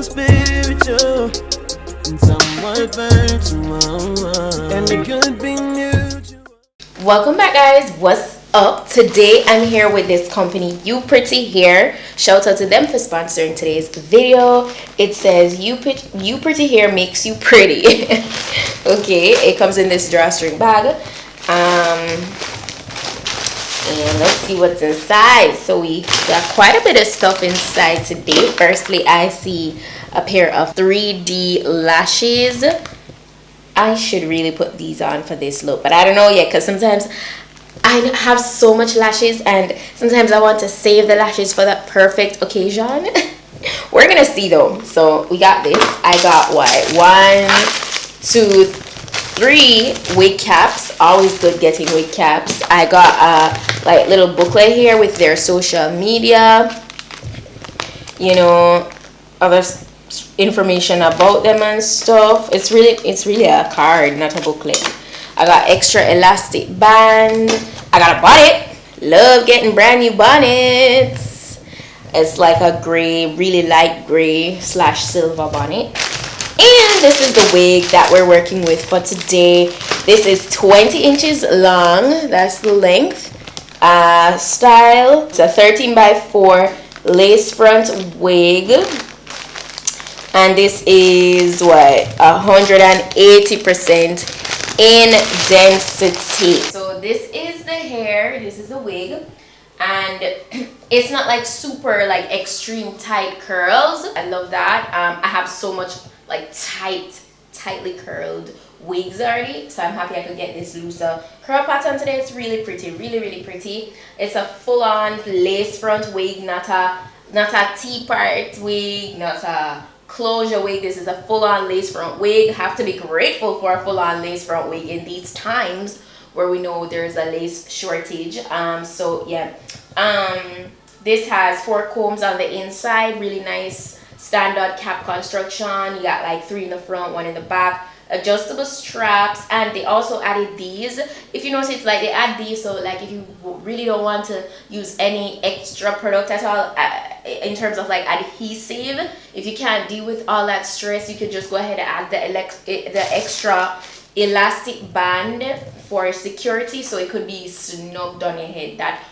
spiritual and somewhat virtual, and it could be mutual. Welcome back, guys. What's up? Today I'm here with this company, UPretty Hair. Shout out to them for sponsoring today's video. It says UPretty Hair makes you pretty. Okay, it comes in this drawstring bag. And let's see what's inside. So we got quite a bit of stuff inside today. Firstly, I see a pair of 3D lashes. I should really put these on for this look, but I don't know yet, because sometimes I have so much lashes and sometimes I want to save the lashes for that perfect occasion. We're gonna see though. So we got this. I got what, 1, 2, 3 wig caps. Always good getting wig caps. I got a like little booklet here with their social media, you know, other information about them and stuff. It's really a card, not a booklet. I got extra elastic band. I got a bonnet. Love getting brand new bonnets. It's like a gray, really light gray / silver bonnet. And this is the wig that we're working with for today. This is 20 inches long. That's the length. Style. It's a 13x4 lace front wig. And this is what, 180% in density. So this is the hair. This is the wig. And it's not like super like extreme tight curls. I love that. I have so much like tightly curled wigs already, so I'm happy I could get this looser curl pattern today. It's really pretty, really pretty. It's a full-on lace front wig, not a T-part wig, not a closure wig. This is a full-on lace front wig. Have to be grateful for a full-on lace front wig in these times where we know there's a lace shortage. So yeah, this has 4 combs on the inside, really nice standard cap construction. You got like 3 in the front, 1 in the back, adjustable straps, and they also added these. If you notice, like they add these, so like if you really don't want to use any extra product at all in terms of like adhesive, if you can't deal with all that stress, you could just go ahead and add the extra elastic band for security, so it could be snugged on your head. That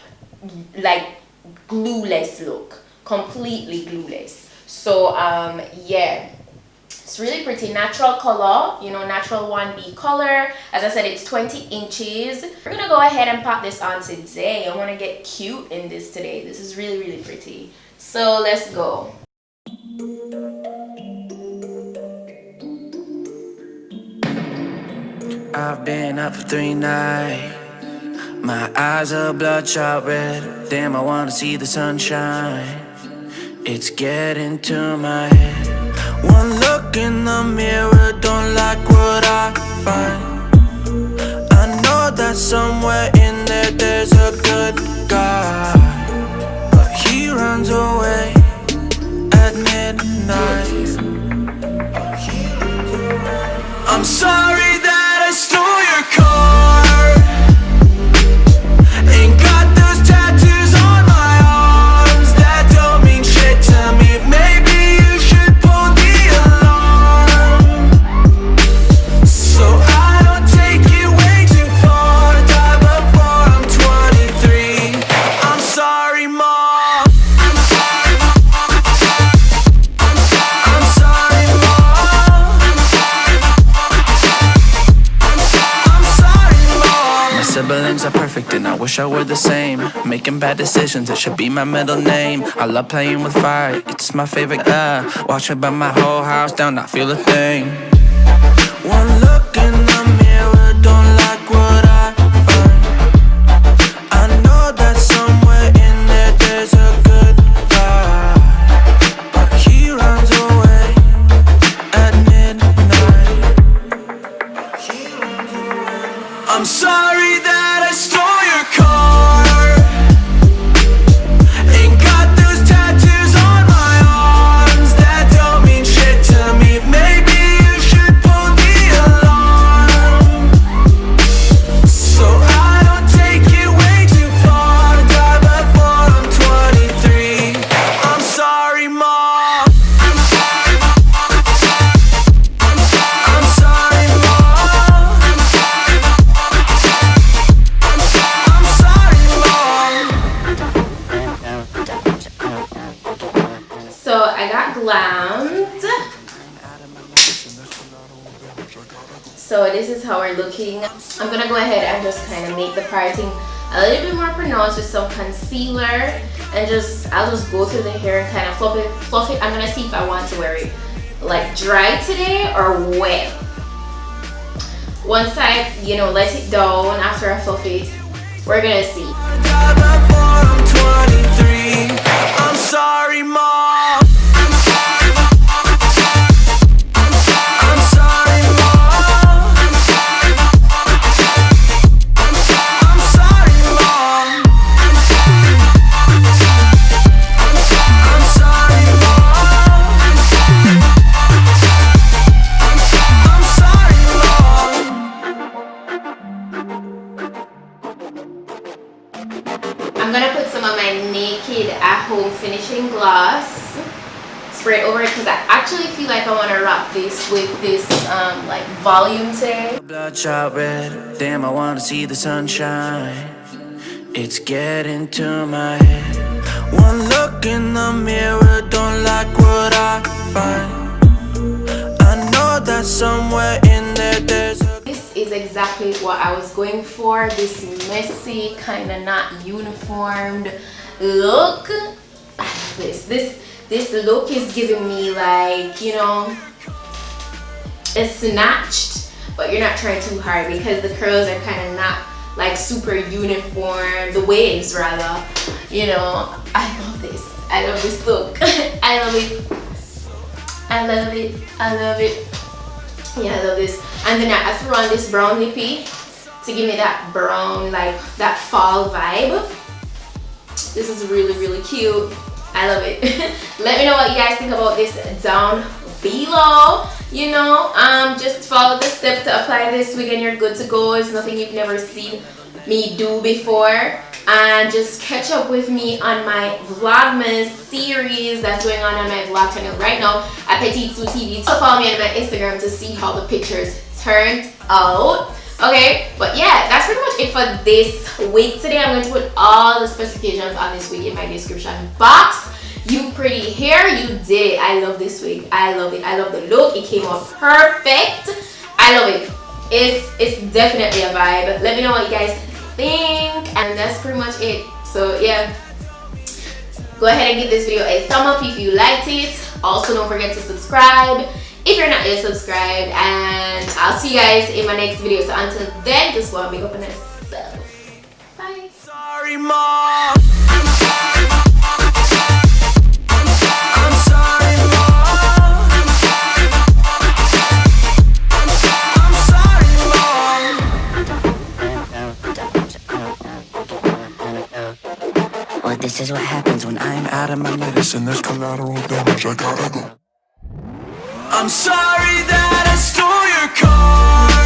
like glueless look, completely glueless. So yeah, it's really pretty. Natural color, you know, natural 1B color. As I said, it's 20 inches. We're gonna go ahead and pop this on today. I want to get cute in this today. This is really pretty. So let's go. I've been up for 3 nights. My eyes are bloodshot red. Damn, I wanna see the sunshine. It's getting to my head. One look in the mirror, don't like what I find. I know that somewhere in there there's a good guy, but he runs away at midnight. I'm sorry that I stole your car. Ain't got those tattoos on my arms that don't mean shit to me. Maybe you should pull the alarm, so I don't take it way too far. Die before I'm 23. I'm sorry, Mom. I'm sorry, Mom. I'm sorry, Mom. I'm sorry, Mom. My siblings are perfect and I wish I were the same. Making bad decisions, it should be my middle name. I love playing with fire, it's my favorite. Watch me burn my whole house down, not feel a thing. One look in the mirror, don't like what I find. I know that somewhere in there there's a good guy, but he runs away at midnight. I'm sorry that I stole your car. Ain't got those tattoos on my arms that don't mean shit to me. Maybe you should pull the alarm, I got glammed. So this is how we're looking. I'm gonna go ahead and just kind of make the parting a little bit more pronounced with some concealer, and I'll just go through the hair and kind of fluff it. I'm gonna see if I want to wear it like dry today or wet. Once I, you know, let it down after I fluff it, we're gonna see. I'm sorry, Mom. I'm gonna put some of my Naked at Home finishing gloss, spray it over it, because I actually feel like I want to rock this with this like volume today. Bloodshot red, damn, I want to see the sunshine. It's getting to my head. One look in the mirror, don't like what I find. I know that somewhere in there there's a... This is exactly what I was going for. This messy, kind of not uniformed look. I love this. This look is giving me, like, you know, it's snatched, but you're not trying too hard because the curls are kind of not like super uniform. The waves rather, you know. I love this. I love this look. I love it. I love it. I love it. Yeah, I love this. And then I threw on this brown lippy to give me that brown, like that fall vibe. This is really, really cute. I love it. Let me know what you guys think about this down below. You know, just follow the steps to apply this wig and you're good to go. It's nothing you've never seen me do before. And just catch up with me on my Vlogmas series that's going on my vlog channel right now at PETITE-SUE TV. So follow me on my Instagram to see how the pictures turned out. Okay, but yeah, that's pretty much it for this wig today. I'm going to put all the specifications on this wig in my description box. UPretty hair, you did it. I love this wig. I love it. I love the look. It came out perfect. I love it. It's definitely a vibe. Let me know what you guys think, and that's pretty much it. So yeah, go ahead and give this video a thumb up if you liked it. Also, don't forget to subscribe if you're not yet subscribed, and I'll see you guys in my next video. So until then, just go and big up on yourself. Bye. Sorry, Mom. This is what happens when I'm out of my medicine. There's collateral damage, I gotta go. I'm sorry that I stole your car.